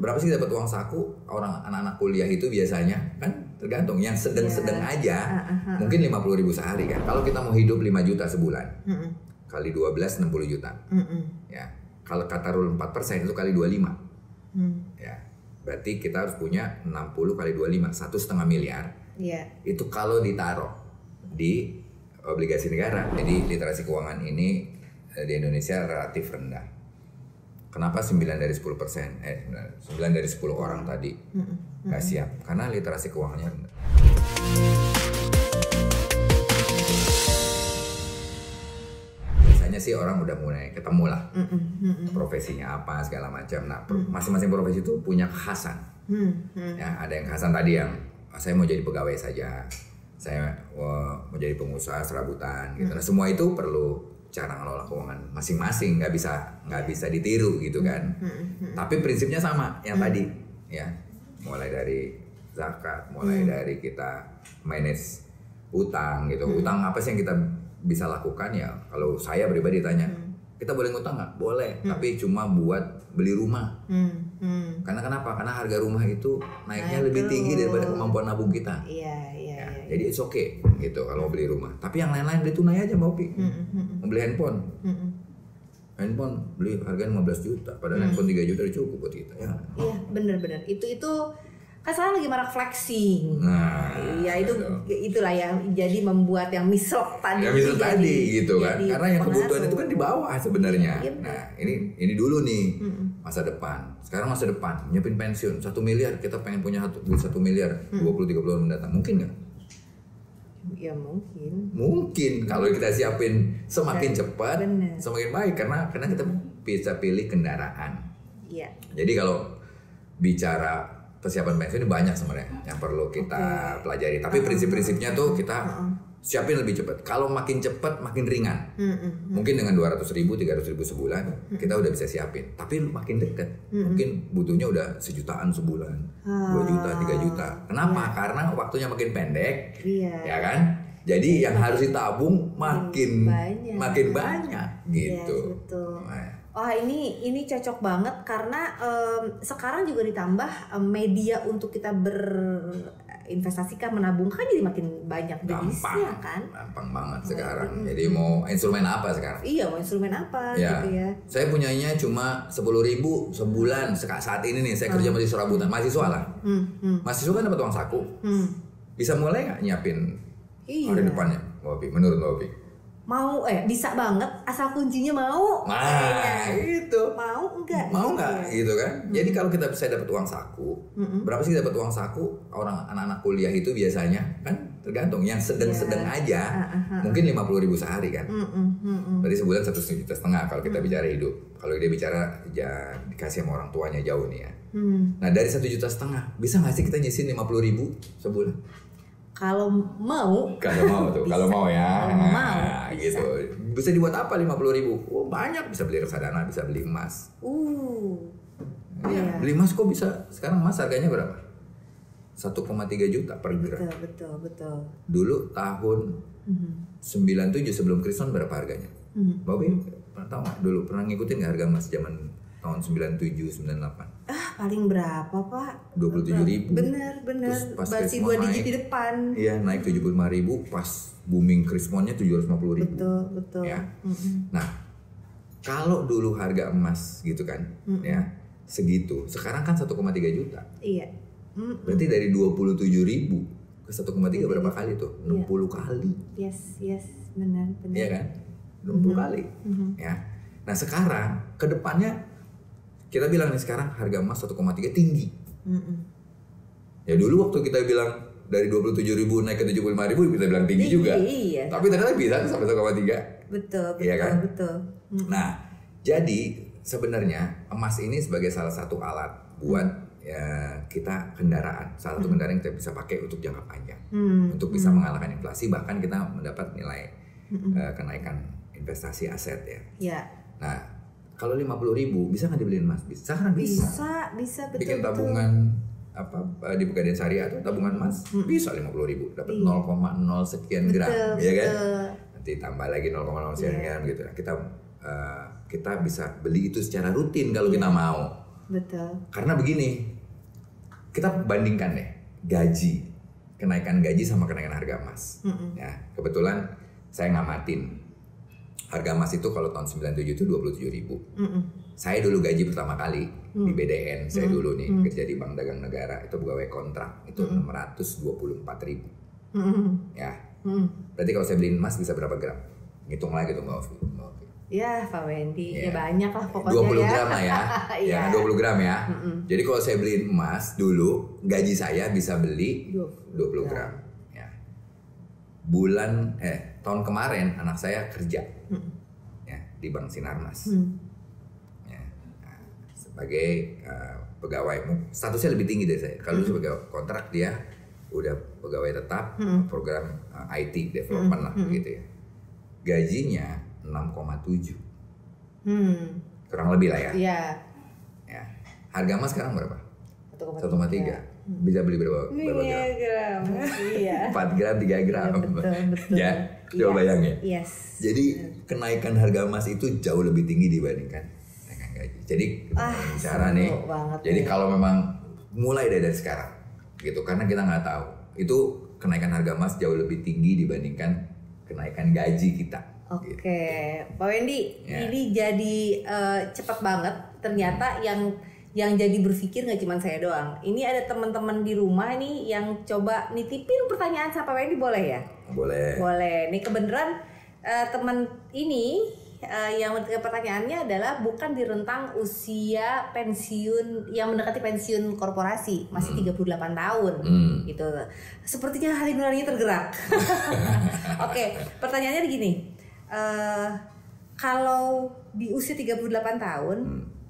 Berapa sih dapat uang saku? Orang anak-anak kuliah itu biasanya kan tergantung. Yang sedang-sedang aja mungkin 50.000 sehari kan. Kalau kita mau hidup 5 juta sebulan, kali 12 60 juta. Ya. Kalau kata rule 4% itu kali 25. Ya. Berarti kita harus punya 60 kali 25, 1,5 miliar. Itu kalau ditaruh di obligasi negara. Jadi literasi keuangan ini di Indonesia relatif rendah. Kenapa 9 dari 10%? 9 dari 10 orang tadi nggak siap? Karena literasi keuangannya rendah. Biasanya sih orang udah mulai ketemu lah profesinya apa segala macam. Nah, masing-masing profesi itu punya kekhasan. Ya, ada yang kekhasan tadi yang saya mau jadi pegawai saja, saya mau jadi pengusaha serabutan gitu. Nah, semua itu perlu cara ngelola keuangan masing-masing, nggak bisa ditiru gitu kan. Tapi prinsipnya sama yang tadi ya, mulai dari zakat, mulai dari kita manage utang gitu. Utang apa sih yang kita bisa lakukan ya? Kalau saya pribadi tanya, kita boleh ngutang nggak? Boleh, tapi cuma buat beli rumah. Karena kenapa? Karena harga rumah itu naiknya lebih tinggi daripada kemampuan nabung kita. Jadi it's okay gitu kalau mau beli rumah. Tapi yang lain-lain beli tunai aja Mbak Opi. Mau beli handphone. Handphone beli harganya 15 juta. Padahal handphone 3 juta udah cukup buat kita ya. Iya, benar-benar. Itu kan sekarang lagi marak flexing. Nah, iya itulah yang jadi membuat yang misok tadi. Yang misok tadi gitu kan. Karena yang kebutuhan itu kan di bawah sebenarnya. Nah, ini dulu nih masa depan. Sekarang masa depan nyiapin pensiun 1 miliar, kita pengen punya 1 miliar 20-30 tahun mendatang. Mungkin nggak? Ya mungkin. Mungkin kalau kita siapin semakin cepat, semakin baik karena kita bisa pilih kendaraan. Iya. Jadi kalau bicara persiapan pensiun ini banyak sebenarnya yang perlu kita pelajari. Tapi prinsip-prinsipnya tuh kita siapin lebih cepat. Kalau makin cepat makin ringan. Mungkin dengan 200.000, 300.000 sebulan kita udah bisa siapin. Tapi makin dekat, mungkin butuhnya udah 1 jutaan sebulan, 2 juta, 3 juta. Kenapa? Karena waktunya makin pendek, ya kan? Jadi yang harus ditabung makin banyak gitu. Yes, betul. Wah ini cocok banget karena sekarang juga ditambah media untuk kita berinvestasikan, menabungkan jadi makin banyak jenisnya kan. Gampang banget sekarang. Jadi mau instrumen apa sekarang? Iya, mau instrumen apa gitu ya. Saya punyanya cuma 10.000 sebulan saat ini nih. Saya kerja masih serabutan, mahasiswa lah. Mahasiswa kan dapat uang saku. Bisa mulai nggak nyiapin hari depannya, Mbak Opi? Menurut Mbak Opi? Mau bisa banget asal kuncinya mau. Nah, itu. Mau nggak gitu kan. Jadi kalau kita bisa dapat uang saku, berapa sih dapat uang saku? Orang anak-anak kuliah itu biasanya kan tergantung. Yang sedang-sedang aja mungkin 50.000 sehari kan. Berarti sebulan 1,5 juta kalau kita bicara hidup. Kalau dia bicara ya dikasih sama orang tuanya jauh nih ya. Nah dari 1,5 juta bisa nggak sih kita nyisin 50.000 sebulan? Kalau mau tuh, kalau mau ya. Nah, gitu. Bisa dibuat apa 50.000? Oh, banyak, bisa beli reksadana, bisa beli emas. Beli emas kok bisa. Sekarang emas harganya berapa? 1,3 juta per gram. Betul. Dulu tahun 97 sebelum Kriston berapa harganya? Bobi pernah tahu nggak? Dulu pernah ngikutin nggak harga emas zaman tahun 97, 98? Paling berapa Pak? 27.000. Bener. Masih 2 digit di depan. Iya, naik 75.000 pas booming Krismonnya 750.000. Betul. Ya. Nah, kalau dulu harga emas gitu kan, ya segitu. Sekarang kan 1,3 juta. Iya. Berarti dari 27.000 ke 1,3 berapa kali tuh? 60 kali. Yes, benar. Iya kan? 60 kali. Ya. Nah, sekarang ke depannya kita bilang nih sekarang harga emas 1,3 tinggi. Ya dulu waktu kita bilang dari 27.000 naik ke 75.000 kita bilang tinggi juga. Iya. Tapi ternyata bisa sampai 1,3. Betul. Iya kan? Betul. Nah, jadi sebenarnya emas ini sebagai salah satu alat buat ya kita kendaraan. Salah satu kendaraan yang kita bisa pakai untuk jangka panjang. Untuk bisa mengalahkan inflasi, bahkan kita mendapat nilai kenaikan investasi aset ya. Iya. Nah, kalau 50.000 bisa nggak dibeliin emas? Bisa kan? Bisa betul. Bikin tabungan di Pegadaian Syariah atau tabungan emas bisa 50.000 dapat 0,0 sekian gram, ya kan? Nanti tambah lagi 0,0 sekian gram gitu. Nah, kita bisa beli itu secara rutin kalau kita mau. Betul. Karena begini, kita bandingkan deh gaji, kenaikan gaji sama kenaikan harga emas. Ya, kebetulan saya ngamatin harga emas itu kalau tahun 97 itu 27.000. Saya dulu gaji pertama kali di BDN, saya dulu nih kerja di Bank Dagang Negara, itu pegawai kontrak itu 624.000. Ya, berarti kalau saya beli emas bisa berapa gram? Ngitung lagi tuh Mbak Ovi. Ya Pak Wendy, ya banyak lah pokoknya 20 gram lah ya, ya 20 gram ya. Jadi kalau saya beli emas dulu, gaji saya bisa beli 20 gram. Ya. Tahun kemarin anak saya kerja ya, di Bank Sinarmas. Ya, sebagai pegawai, statusnya lebih tinggi dari saya. Kalau sebagai kontrak dia udah pegawai tetap, program IT development lah gitu ya. Gajinya 6,7. Kurang lebih lah ya. Iya. Ya. Harga emas sekarang berapa? 1,3. 1,3. Bisa beli berapa gram? Iya. 4 gram, 3 gram. Betul. Ya, coba bayangin. Yes. Jadi kenaikan harga emas itu jauh lebih tinggi dibandingkan kenaikan gaji. Jadi bicara nih. Jadi kalau memang mulai dari sekarang gitu, karena kita nggak tahu itu kenaikan harga emas jauh lebih tinggi dibandingkan kenaikan gaji kita. Oke, Pak Wendy, ini jadi cepat banget. Ternyata yang jadi berpikir nggak cuma saya doang. Ini ada teman-teman di rumah nih yang coba nitipin pertanyaan sama Pak Wendy, boleh ya? Boleh. Boleh. Nih kebenaran teman ini yang pertanyaannya adalah bukan di rentang usia pensiun yang mendekati pensiun korporasi, masih 38 tahun gitu. Sepertinya hati nuraninya tergerak. Oke, pertanyaannya begini. Kalau di usia 38 tahun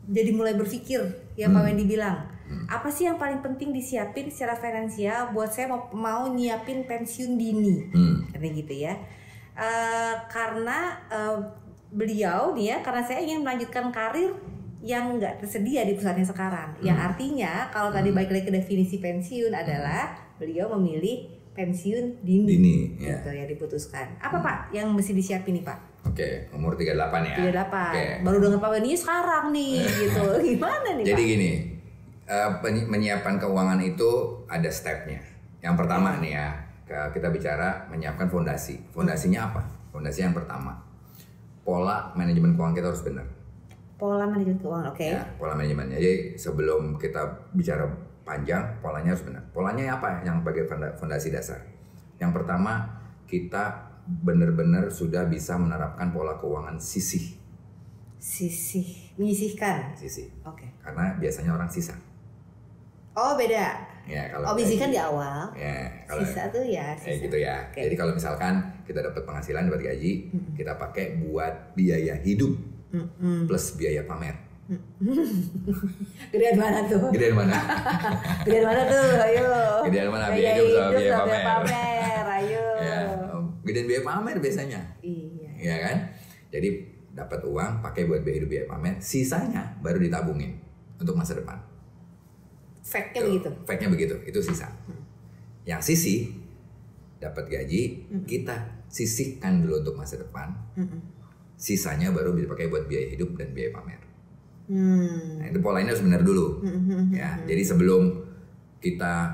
jadi mulai berpikir ya Pak Wendy bilang, apa sih yang paling penting disiapin secara finansial buat saya mau nyiapin pensiun dini, katanya gitu ya. Karena beliau nih ya, karena saya ingin melanjutkan karir yang nggak tersedia di perusahaan yang sekarang. Yang artinya kalau tadi balik lagi ke definisi pensiun adalah beliau memilih pensiun dini gitu ya diputuskan. Apa Pak yang mesti disiapin nih Pak? Oke, umur 38 ya. 38. Baru dengar Pak Wendy sekarang nih gitu. Gimana nih Pak? Jadi gini, menyiapkan keuangan itu ada stepnya. Yang pertama nih ya, kita bicara menyiapkan fondasi. Fondasinya apa? Fondasi yang pertama, pola manajemen keuangan kita harus benar. Pola manajemen keuangan, oke. Ya, pola manajemennya. Jadi sebelum kita bicara panjang, polanya harus benar. Polanya apa yang sebagai fondasi dasar? Yang pertama, kita benar-benar sudah bisa menerapkan pola keuangan sisih. Menyisihkan. Sisih. Oke. Karena biasanya orang sisa. Oh beda. Ya, kalau menyisihkan di awal. Ya, kalau sisa tuh ya. Sisa. Gitu ya. Okay. Jadi kalau misalkan kita dapat penghasilan, dapat gaji, kita pakai buat biaya hidup plus biaya pamer. Gedean mana tuh? Gedean mana? Gedean mana tuh? Ayo. Gedean mana? Biaya hidup sama biaya pamer. Ayo. Ya, gedean biaya pamer biasanya. Iya. Ya kan? Jadi dapat uang pakai buat biaya hidup, biaya pamer, sisanya baru ditabungin untuk masa depan. Fact-nya begitu. Fact-nya begitu, itu sisa. Yang sisih dapat gaji, kita sisihkan dulu untuk masa depan. Sisanya baru dipakai buat biaya hidup dan biaya pamer. Nah, itu polanya harus benar dulu. Ya, jadi sebelum kita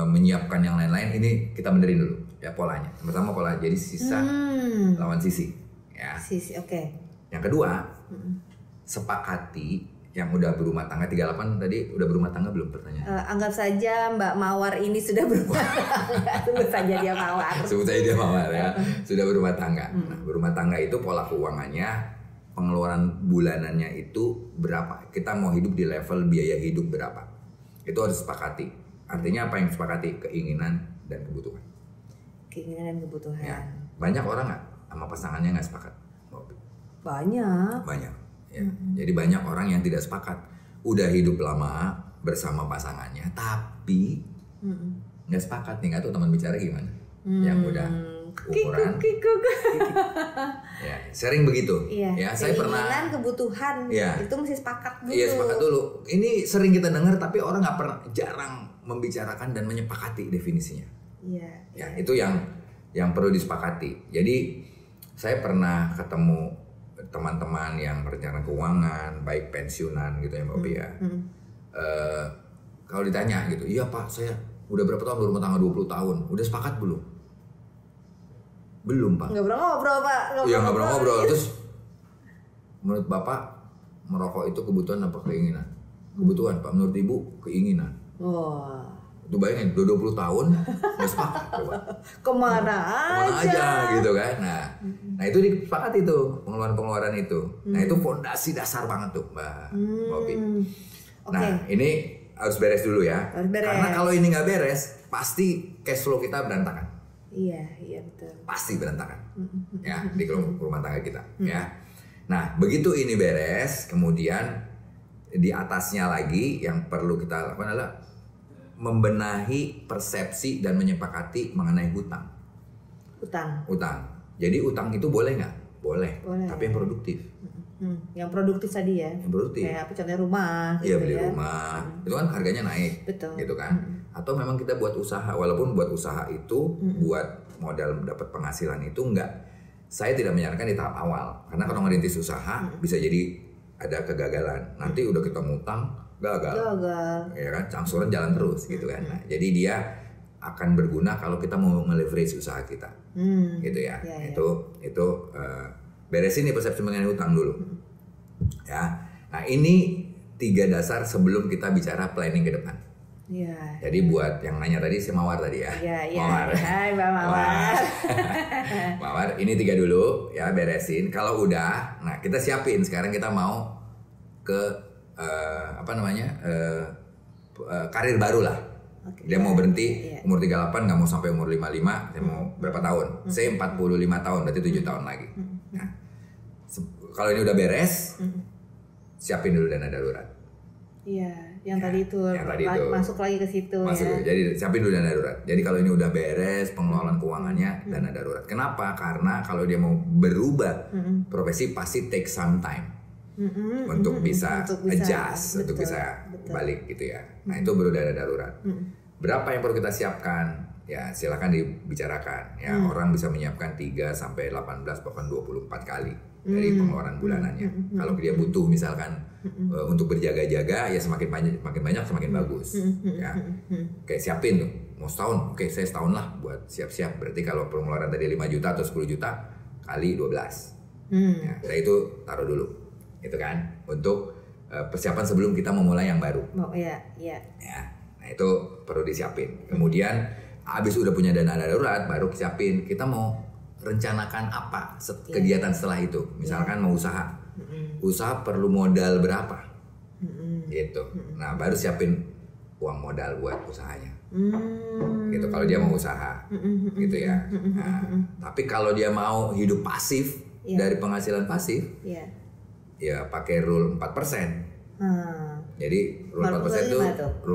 menyiapkan yang lain-lain, ini kita benerin dulu ya polanya. Pertama pola jadi sisa lawan sisi. Ya. Sisi, oke. Yang kedua, sepakati yang udah berumah tangga. 38 tadi udah berumah tangga belum pertanyaan? Anggap saja Mbak Mawar ini sudah berumah tangga. Sebut saja dia Mawar. Sebut saja dia Mawar ya. Sudah berumah tangga. Nah, berumah tangga itu pola keuangannya, pengeluaran bulanannya itu berapa? Kita mau hidup di level biaya hidup berapa? Itu harus sepakati. Artinya apa yang sepakati? Keinginan dan kebutuhan. Keinginan dan kebutuhan. Ya. Banyak orang nggak sama pasangannya nggak sepakat? Banyak. Ya. Jadi banyak orang yang tidak sepakat. Udah hidup lama bersama pasangannya, tapi nggak sepakat nih. Nggak tahu teman bicara gimana? Yang udah ukuran. Ya, sering begitu. Iya. Ya, saya pernah. Keinginan, kebutuhan itu mesti sepakat dulu. Iya, sepakat dulu. Ini sering kita dengar, tapi orang nggak pernah, jarang membicarakan dan menyepakati definisinya. Iya. Ya, itu yang perlu disepakati. Jadi saya pernah ketemu teman-teman yang perencanaan keuangan, baik pensiunan gitu ya Mbak Opi ya. Kalau ditanya gitu, iya Pak, saya udah berapa tahun berumah tangga 20 tahun, udah sepakat belum? Belum Pak. Nggak pernah ngobrol Pak. Iya nggak pernah ngobrol. Terus menurut Bapak merokok itu kebutuhan apa keinginan? Kebutuhan Pak. Menurut Ibu keinginan. Wah. Itu bayangin, udah 20 tahun nggak sepakat coba. Kemana aja gitu kan. Nah itu disepakati tuh pengeluaran itu. Nah itu fondasi dasar banget tuh Mbak Opi. Nah ini harus beres dulu ya. Karena kalau ini nggak beres, pasti cash flow kita berantakan. Iya betul. Pasti berantakan. Ya di rumah tangga kita. Ya. Nah begitu ini beres, kemudian di atasnya lagi yang perlu kita lakukan adalah membenahi persepsi dan menyepakati mengenai hutang. Jadi utang itu boleh nggak? Boleh. Tapi yang produktif. Yang produktif tadi ya. Yang produktif. Kayak apa contohnya rumah. Iya beli rumah. Itu kan harganya naik. Betul. Gitu kan. Atau memang kita buat usaha. Walaupun buat usaha itu buat modal dapat penghasilan itu enggak. Saya tidak menyarankan di tahap awal. Karena kalau ngerintis usaha bisa jadi ada kegagalan. Nanti udah kita ngutang gagal. Ya kan, cangsuran jalan terus gitu kan. Nah, jadi dia akan berguna kalau kita mau nge-leverage usaha kita. Gitu ya. Itu beresin nih persepsi mengenai hutang dulu. Ya. Nah, ini 3 dasar sebelum kita bicara planning ke depan. Iya. Jadi buat yang nanya tadi si Mawar tadi ya. Iya. Mawar. Hai Mbak Mawar. Mawar, ini 3 dulu ya, beresin. Kalau udah, nah kita siapin. Sekarang kita mau ke karir baru lah. Dia mau berhenti umur 38, nggak mau sampai umur 55, dia mau berapa tahun? Saya 45 tahun, berarti 7 tahun lagi. Nah, kalau ini udah beres, siapin dulu dana darurat. Iya, yang tadi itu masuk lagi ke situ ya. Jadi siapin dulu dana darurat. Jadi kalau ini udah beres pengelolaan keuangannya, dana darurat. Kenapa? Karena kalau dia mau berubah profesi pasti take some time. Untuk bisa adjust, untuk bisa balik gitu ya. Nah itu baru dana darurat. Berapa yang perlu kita siapkan? Ya silakan dibicarakan. Ya orang bisa menyiapkan 3 sampai 18 bahkan 24 kali dari pengeluaran bulanannya. Kalau dia butuh misalkan untuk berjaga-jaga, ya semakin banyak semakin bagus. Ya, kayak siapin tuh. Mau setahun, oke saya setahun lah buat siap-siap. Berarti kalau pengeluaran tadi 5 juta atau 10 juta kali 12. Ya, nah itu taruh dulu. Itu kan untuk persiapan sebelum kita memulai yang baru. Ya, nah itu perlu disiapin. Kemudian habis udah punya dana darurat, baru siapin kita mau rencanakan apa kegiatan setelah itu. Misalkan mau usaha, usaha perlu modal berapa, gitu. Nah baru siapin uang modal buat usahanya. Gitu kalau dia mau usaha, gitu ya. Nah, tapi kalau dia mau hidup pasif dari penghasilan pasif. Ya pakai rule 4%. Jadi rule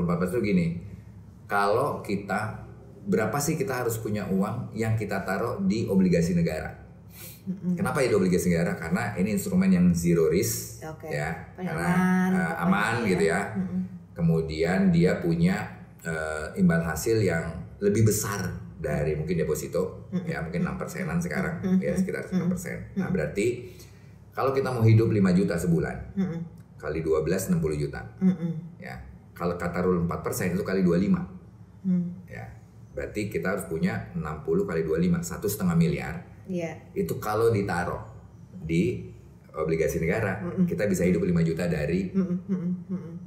4% itu gini. Kalau kita berapa sih kita harus punya uang yang kita taruh di obligasi negara? Kenapa di obligasi negara? Karena ini instrumen yang zero risk, ya, karena aman gitu ya. Kemudian dia punya imbal hasil yang lebih besar dari mungkin deposito, ya mungkin 6%-an sekarang, ya sekitar 6%. Nah berarti kalau kita mau hidup 5 juta sebulan, kali 12 60 juta. Ya. Kalau kata rule 4% itu kali 25. Ya. Berarti kita harus punya 60 kali 25, 1,5 miliar. Itu kalau ditaruh di obligasi negara, kita bisa hidup 5 juta dari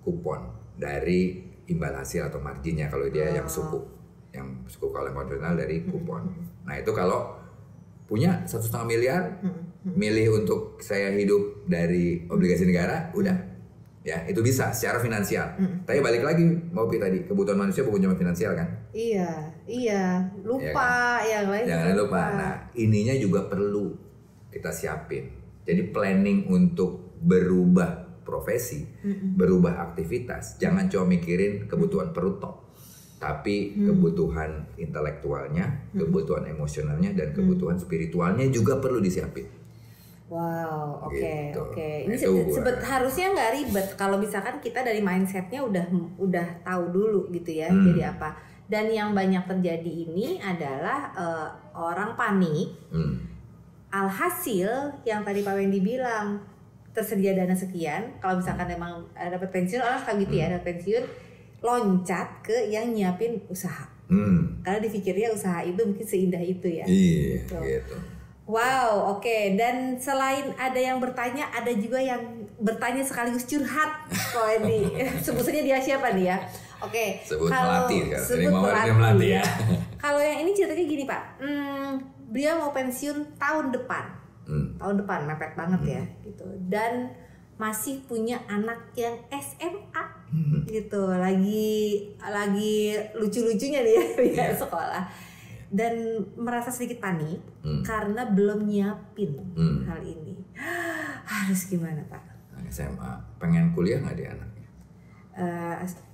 kupon, dari imbal hasil atau marginnya kalau dia yang suku kalau yang konvensional dari kupon. Nah, itu kalau punya 1,5 miliar, milih untuk saya hidup dari obligasi negara, udah, ya itu bisa secara finansial. Tapi balik lagi mau tadi kebutuhan manusia bukan cuma finansial kan? Iya, lupa ya kan? Yang lain. Jangan lupa. Nah ininya juga perlu kita siapin. Jadi planning untuk berubah profesi, berubah aktivitas, jangan cuma mikirin kebutuhan perut tok. Tapi kebutuhan intelektualnya, kebutuhan emosionalnya, dan kebutuhan spiritualnya juga perlu disiapin. Wow, oke. Gitu. Ini harusnya nggak ribet kalau misalkan kita dari mindsetnya udah tahu dulu gitu ya, jadi apa. Dan yang banyak terjadi ini adalah orang panik, alhasil yang tadi Pak Wendy bilang tersedia dana sekian, kalau misalkan emang dapat pensiun, orang suka gitu ya, dapat pensiun loncat ke yang nyiapin usaha. Karena dipikirnya usaha itu mungkin seindah itu ya. Iya, gitu. Wow, oke. Dan selain ada yang bertanya, ada juga yang bertanya sekaligus curhat. Kok ini sebut saja dia siapa nih ya? Oke. Sebut Melati kan. Sebut Melati ya. Kalau yang ini ceritanya gini Pak, beliau mau pensiun tahun depan. Tahun depan mepet banget ya, gitu. Dan masih punya anak yang SMA, gitu. Lagi lucu-lucunya nih ya sekolah. Dan merasa sedikit panik karena belum nyiapin hal ini. Harus gimana Pak? SMA, pengen kuliah nggak dia anaknya?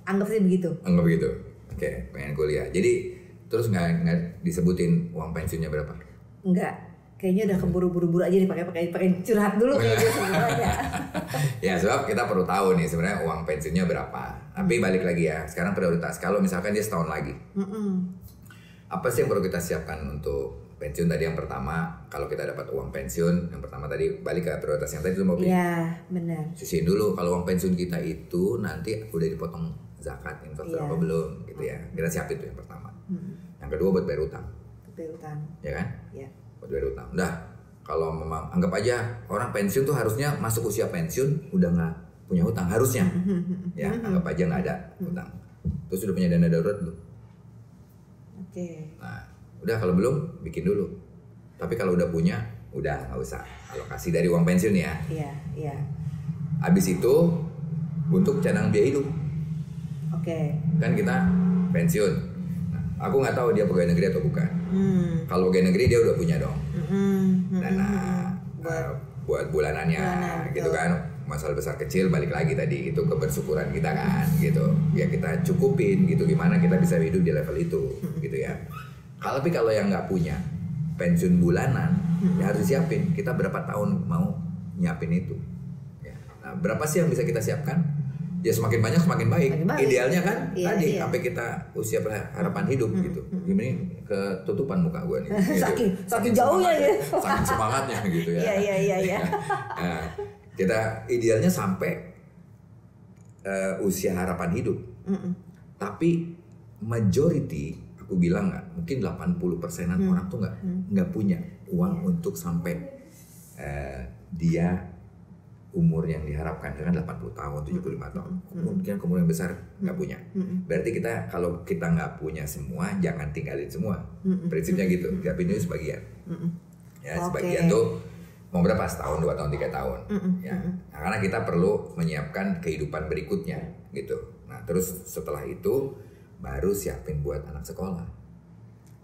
Anggap sih begitu. Anggap begitu. Oke, pengen kuliah. Jadi terus nggak disebutin uang pensiunnya berapa? Enggak. Kayaknya udah keburu-buru aja dipakai curhat dulu kayaknya sebenarnya. Ya sebab kita perlu tahu nih sebenarnya uang pensiunnya berapa. Tapi balik lagi ya, sekarang prioritas. Kalau misalkan dia setahun lagi. Apa sih yang perlu kita siapkan untuk pensiun tadi? Yang pertama, kalau kita dapat uang pensiun, yang pertama tadi balik ke prioritas yang tadi itu mau pilih. Iya, benar. Susiin dulu kalau uang pensiun kita itu nanti udah dipotong zakat, infak apa belum gitu ya. Kita siapin itu yang pertama. Yang kedua buat bayar utang. Bayar utang. Ya kan? Iya. Buat bayar utang. Udah, kalau memang anggap aja orang pensiun tuh harusnya masuk usia pensiun udah nggak punya utang harusnya. Ya, anggap aja nggak ada utang. Terus udah punya dana darurat belum? Oke. Nah, udah kalau belum bikin dulu. Tapi kalau udah punya, udah nggak usah alokasi dari uang pensiun ya. Iya. Habis itu untuk cadangan biaya hidup. Oke. Kan kita pensiun. Nah, aku nggak tahu dia pegawai negeri atau bukan. Kalau pegawai negeri dia udah punya dong. Dana buat bulanannya, gitu kan. Masalah besar kecil balik lagi tadi itu kebersyukuran kita kan gitu ya, kita cukupin gitu, gimana kita bisa hidup di level itu gitu ya. Tapi kalau yang nggak punya pensiun bulanan ya harus disiapin kita berapa tahun mau nyiapin itu ya. Nah, berapa sih yang bisa kita siapkan ya, semakin banyak semakin baik. Idealnya kan tadi sampai kita usia harapan hidup gitu. Gini ketutupan muka gue nih gitu. saking jauhnya ya, saking semangatnya gitu ya. Iya. Nah, kita idealnya sampai usia harapan hidup. Tapi majority aku bilang nggak, mungkin 80%-an orang tuh nggak punya uang untuk sampai dia umur yang diharapkan kan 80 tahun, 75 tahun. Mungkin umur yang besar nggak punya. Berarti kalau kita nggak punya semua, jangan tinggalin semua. Prinsipnya gitu. Siapin dulu sebagian. Ya, sebagian tuh mau berapa, setahun, 2 tahun, 3 tahun ya. Nah, karena kita perlu menyiapkan kehidupan berikutnya gitu. Nah terus setelah itu baru siapin buat anak sekolah.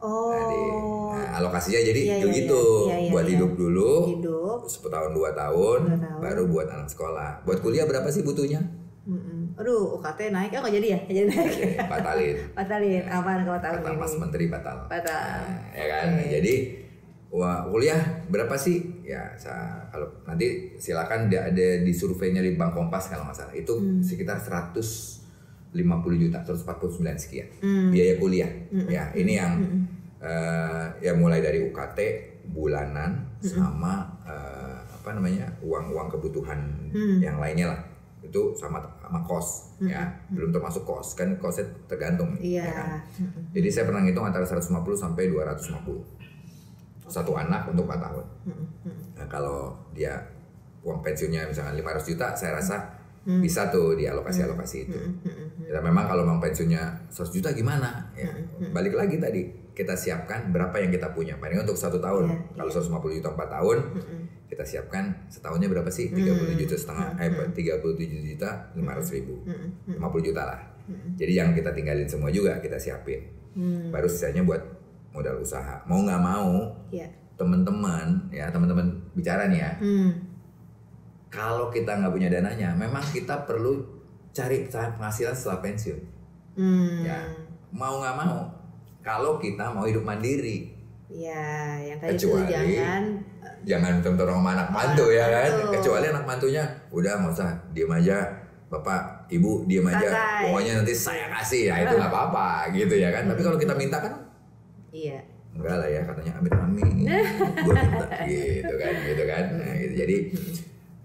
Nah, alokasinya jadi gitu. Buat hidup dulu 10 tahun 2 tahun baru buat anak sekolah. Buat kuliah berapa sih butuhnya? Aduh, UKT naik, nggak jadi ya? Nggak jadi naik. Batalin. Aman kalau tahun kata ini. Mas Menteri batal. Nah, ya kan. Jadi kuliah berapa sih? Ya, kalau nanti silakan ada di surveinya di Bank Kompas kalau nggak salah. Itu sekitar 150 juta, 149 sekian biaya kuliah. Ya, ini yang ya mulai dari UKT bulanan sama uang kebutuhan yang lainnya lah. Itu sama kos ya, belum termasuk kos. Kan kosnya tergantung ya kan. Jadi saya pernah ngitung antara 150 sampai 250. Satu anak untuk 4 tahun. Nah, kalau dia uang pensiunnya misalkan 500 juta, saya rasa bisa tuh dialokasi itu. Ya, memang kalau uang pensiunnya 100 juta gimana? Ya, balik lagi tadi kita siapkan berapa yang kita punya. Paling untuk 1 tahun. Kalau 150 juta 4 tahun, kita siapkan setahunnya berapa sih? 37 juta setengah, 37 juta 500 ribu, 50 juta lah. Jadi yang kita tinggalin semua juga kita siapin. Baru sisanya buat modal usaha. Mau nggak mau, teman-teman bicara nih ya. Kalau kita nggak punya dananya, memang kita perlu cari penghasilan setelah pensiun. Ya, mau nggak mau. Kalau kita mau hidup mandiri, ya, yang tadi itu jangan tentu sama anak mantu ya kan. Kecuali anak mantunya udah nggak usah, diem aja, bapak, ibu diem aja. Pokoknya nanti saya kasih ya, itu nggak apa-apa gitu ya kan. Tapi kalau kita minta kan. Iya. enggak lah ya katanya amin gue minta gitu kan. Nah, gitu. Jadi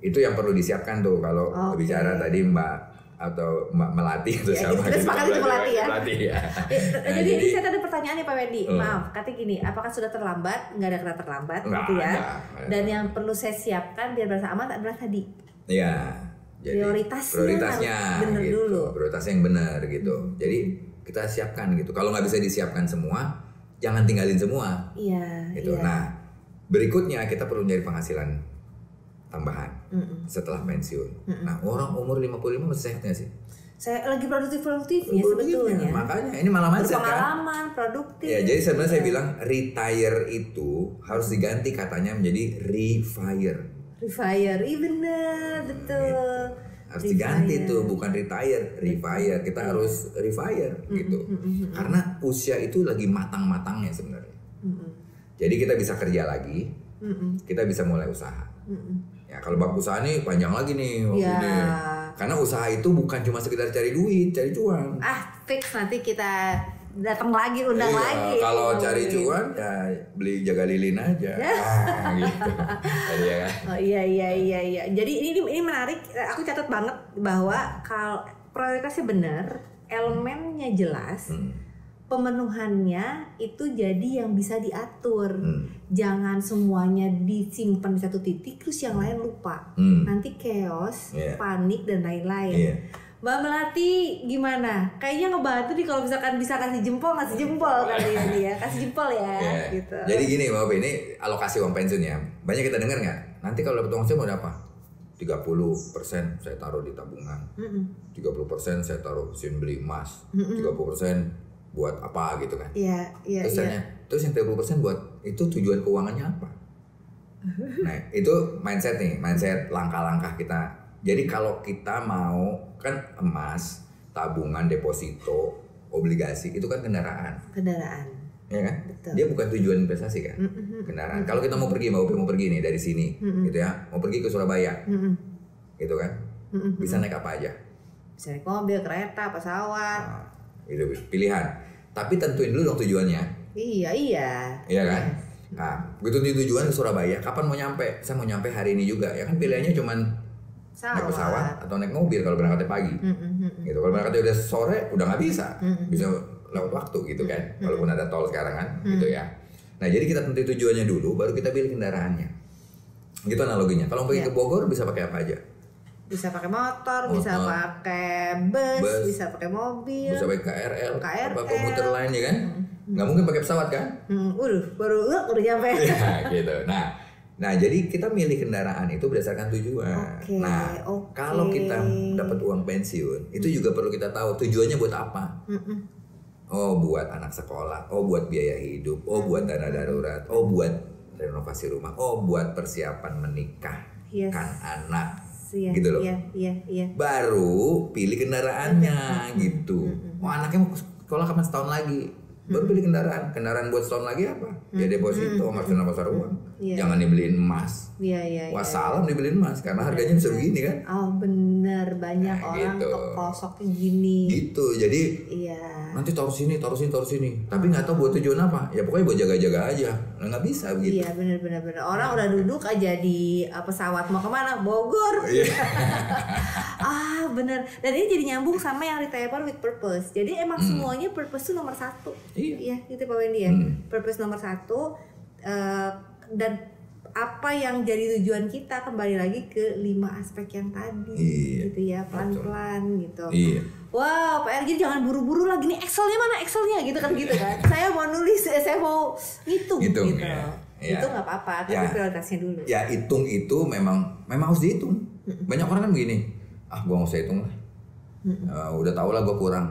itu yang perlu disiapkan tuh kalau bicara tadi Mbak atau Melati atau siapa kita sepakat itu Melati ya. Nah, jadi saya ada pertanyaan nih Pak Wendy. Maaf, katanya gini, apakah sudah terlambat? Nggak ada kata terlambat gitu ya. Dan yang perlu saya siapkan biar berasa aman adalah tadi. Iya. Jadi prioritasnya bener gitu. Dulu. Prioritasnya yang benar gitu. Jadi kita siapkan gitu. Kalau nggak bisa disiapkan semua, jangan tinggalin semua. Iya. Gitu. Iya. Nah, berikutnya kita perlu nyari penghasilan tambahan setelah pensiun. Nah, orang umur 55 masih sehat nggak sih? Saya lagi produktifnya sebetulnya. Makanya ini malah mindset kan. Pengalaman, produktif. Ya, jadi sebenarnya saya bilang retire itu harus diganti katanya menjadi refire. Refire, iya benar, betul. Harus diganti tuh, bukan retire, refire. Kita harus refire gitu. Karena usia itu lagi matang-matangnya sebenarnya. Jadi kita bisa kerja lagi, kita bisa mulai usaha. Ya kalau bab usaha nih panjang lagi nih waktu ini. Karena usaha itu bukan cuma sekedar cari duit, cari cuan. Fix nanti kita datang lagi, undang lagi. Kalau cari cuan ya beli jaga lilin aja. Gitu. Jadi ya kan. Oh iya. Jadi ini menarik. Aku catat banget bahwa kalau prioritasnya benar, elemennya jelas. Pemenuhannya itu jadi yang bisa diatur. Jangan semuanya disimpan di satu titik terus yang lain lupa. Nanti chaos, panik dan lain-lain. Mbak Melati gimana? Kayaknya ngebantu nih kalau misalkan bisa kasih jempol kali ini ya. Kasih jempol ya gitu. Jadi gini Bapak, ini alokasi uang pensiun ya. Banyak kita dengar nggak? Nanti kalau dapat uang pensiun mau apa? 30% saya taruh di tabungan. 30% saya taruh mesin beli emas. 30% buat apa gitu kan? Iya. Terus yang 30% buat itu tujuan keuangannya apa? Nah itu mindset langkah-langkah kita. Jadi kalau kita mau kan emas, tabungan, deposito, obligasi itu kan kendaraan. Ya kan? Betul. Dia bukan tujuan investasi kan? Kendaraan. Kalau kita mau pergi, mau pergi nih dari sini, gitu ya, mau pergi ke Surabaya, gitu kan? Bisa naik apa aja? Bisa naik mobil, kereta, pesawat. Nah, itu pilihan. Tapi tentuin dulu dong tujuannya. Iya. Iya kan? Nah, begitu tujuan ke Surabaya, kapan mau nyampe? Saya mau nyampe hari ini juga. Ya kan pilihannya cuman naik pesawat atau naik mobil kalau berangkatnya pagi. Gitu. Kalau berangkatnya udah sore udah nggak bisa. Bisa lewat waktu gitu kan. Walaupun ada tol sekarang kan, gitu ya. Nah, jadi kita tentuin tujuannya dulu baru kita pilih kendaraannya. Gitu analoginya. Kalau pergi ke Bogor bisa pakai apa aja? Bisa pakai motor, bisa pakai bus, bisa pakai mobil, bisa pakai KRL, apa komuter lain ya kan? Nggak mungkin pakai pesawat kan? Baru nyampe. Ya, gitu. Nah jadi kita milih kendaraan itu berdasarkan tujuan. Kalau kita dapat uang pensiun, itu juga perlu kita tahu tujuannya buat apa. Oh buat anak sekolah, oh buat biaya hidup, oh buat dana darurat, oh buat renovasi rumah, oh buat persiapan menikahkan anak. Gitu loh. Iya. Baru pilih kendaraannya gitu. Anaknya mau sekolah kapan setahun lagi? Baru pilih kendaraan buat setahun lagi apa? Ya deposito, maksudnya pasar uang. Jangan dibeliin emas. Iya. Wassalam dibeliin emas karena harganya bisa begini kan? Oh bener, banyak orang gitu. kepelosoknya gini. Gitu, jadi nanti taruh sini. Tapi nggak tahu buat tujuan apa. Ya pokoknya buat jaga-jaga aja. Nggak bisa begitu. Iya bener. Orang udah duduk aja di pesawat mau kemana? Bogor. Bener. Dan ini jadi nyambung sama yang retirement with purpose. Jadi emang semuanya purpose itu nomor 1. Iya gitu Pak Wendy ya. Purpose nomor 1. Dan apa yang jadi tujuan kita kembali lagi ke 5 aspek yang tadi gitu ya, pelan-pelan gitu. Wow, Pak Ergin jangan buru-buru lagi nih, Excelnya gitu kan. Saya mau nulis, saya mau ngitung gitu. Itu nggak apa-apa, tapi prioritasnya dulu. Ya hitung itu memang harus dihitung. Banyak orang kan begini, gua nggak usah hitung lah. Udah tau lah gua kurang.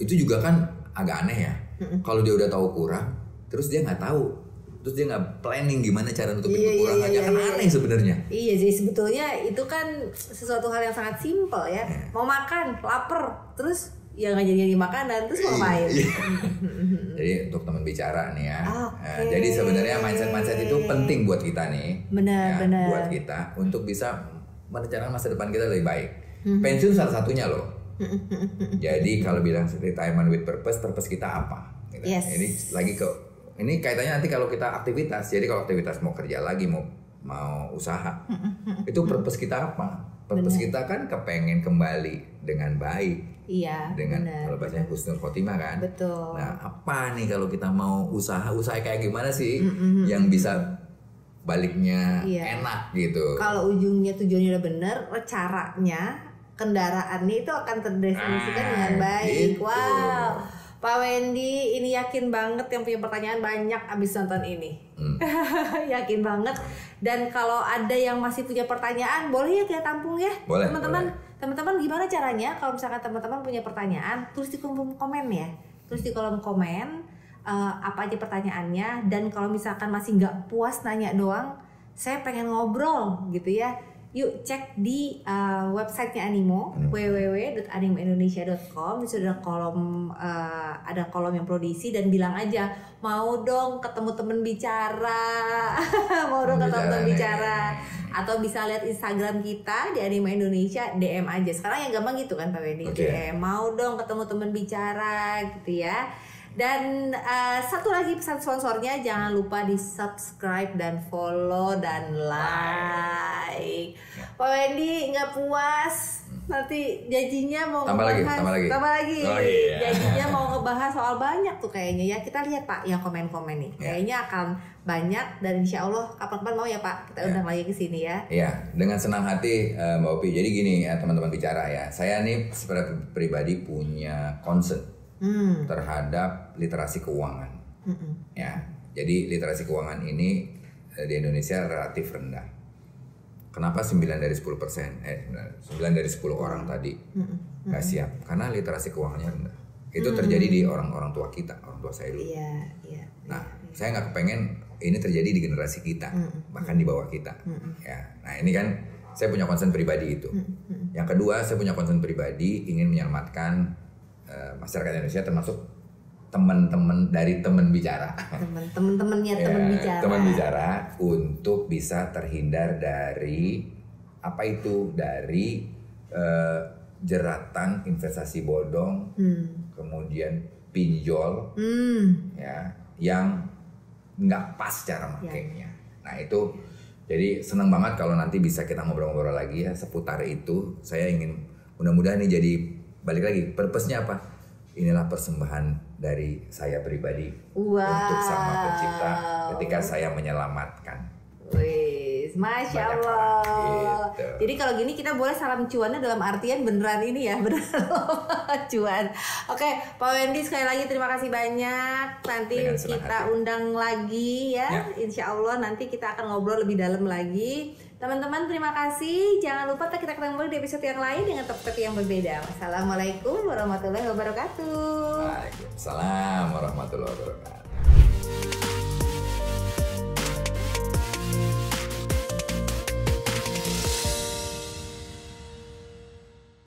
Itu juga kan agak aneh ya. Kalau dia udah tahu kurang, terus dia nggak tahu, terus dia nggak planning gimana cara nutupin kekurangannya, kan aneh sebenarnya. Iya sih, sebetulnya itu kan sesuatu hal yang sangat simpel ya. Mau makan, lapar, terus ya nggak jadi makanan, terus mau ngapain? Jadi untuk teman bicara nih ya. Jadi sebenarnya mindset itu penting buat kita nih. Benar. Buat kita untuk bisa merencanakan masa depan kita lebih baik. Pensiun salah satunya loh. Jadi kalau bilang retirement with purpose kita apa? Gitu. Ini lagi ke ini kaitannya nanti kalau kita aktivitas. Jadi kalau aktivitas mau kerja lagi, mau usaha, itu purpose kita apa? Purpose kita kan kepengen kembali dengan baik. Iya. Dengan kalau bahasanya husnul khotimah kan. Betul. Nah, apa nih kalau kita mau usaha kayak gimana sih yang bisa baliknya enak gitu? Kalau ujungnya tujuannya udah bener, caranya, kendaraannya itu akan terdefinisikan dengan baik. Gitu. Wow, Pak Wendy, ini yakin banget yang punya pertanyaan banyak abis nonton ini. Yakin banget. Dan kalau ada yang masih punya pertanyaan, boleh ya kita tampung ya, teman-teman. Teman-teman gimana caranya? Kalau misalkan teman-teman punya pertanyaan, tulis di kolom komen ya. Tulis di kolom komen apa aja pertanyaannya. Dan kalau misalkan masih nggak puas nanya doang, saya pengen ngobrol gitu ya. Yuk cek di websitenya Animo, www.animoindonesia.com. Di situ ada kolom yang prodi-isi dan bilang aja mau dong ketemu temen bicara, mau dong ketemu temen bicara. Atau bisa lihat Instagram kita di Animo Indonesia, DM aja. Sekarang yang gampang gitu kan Pak Wendy, DM mau dong ketemu temen bicara gitu ya. Dan satu lagi pesan sponsornya, jangan lupa di subscribe dan follow dan like. Pak Wendy nggak puas, nanti janjinya mau tambah lagi. Janjinya mau ngebahas soal banyak tuh kayaknya ya. Kita lihat Pak yang komen-komen nih, kayaknya akan banyak dan insya Allah kapan-kapan mau ya Pak kita undang lagi ke sini ya. Iya, dengan senang hati Mbak Opi. Jadi gini ya teman-teman bicara ya, saya nih secara pribadi punya concern terhadap literasi keuangan. Ya, jadi literasi keuangan ini di Indonesia relatif rendah. Kenapa 9 dari 10%? 9 dari 10 orang tadi nggak siap? Karena literasi keuangannya rendah. Itu terjadi di orang-orang tua kita, orang tua saya dulu. Nah, saya nggak kepengen ini terjadi di generasi kita, bahkan di bawah kita. Ya, nah ini kan saya punya concern pribadi itu. Yang kedua, saya punya concern pribadi ingin menyelamatkan masyarakat Indonesia, termasuk teman-teman dari teman bicara, teman-temannya teman bicara untuk bisa terhindar dari apa itu, dari jeratan investasi bodong, kemudian pinjol, ya, yang nggak pas cara makainya. Nah itu, jadi senang banget kalau nanti bisa kita ngobrol-ngobrol lagi ya seputar itu. Saya ingin mudah-mudahan nih jadi balik lagi, purpose-nya apa? Inilah persembahan dari saya pribadi untuk Sang Maha Pencipta ketika saya menyelamatkan. Wih, Masya Allah. Gitu. Jadi kalau gini kita boleh salam cuannya dalam artian beneran ini ya, beneran cuan. Oke, Pak Wendy sekali lagi terima kasih banyak. Nanti kita undang lagi ya. Insya Allah nanti kita akan ngobrol lebih dalam lagi. Teman-teman terima kasih. Jangan lupa kita ketemu di episode yang lain dengan topik yang berbeda. Wassalamualaikum warahmatullahi wabarakatuh. Waalaikumsalam warahmatullahi wabarakatuh.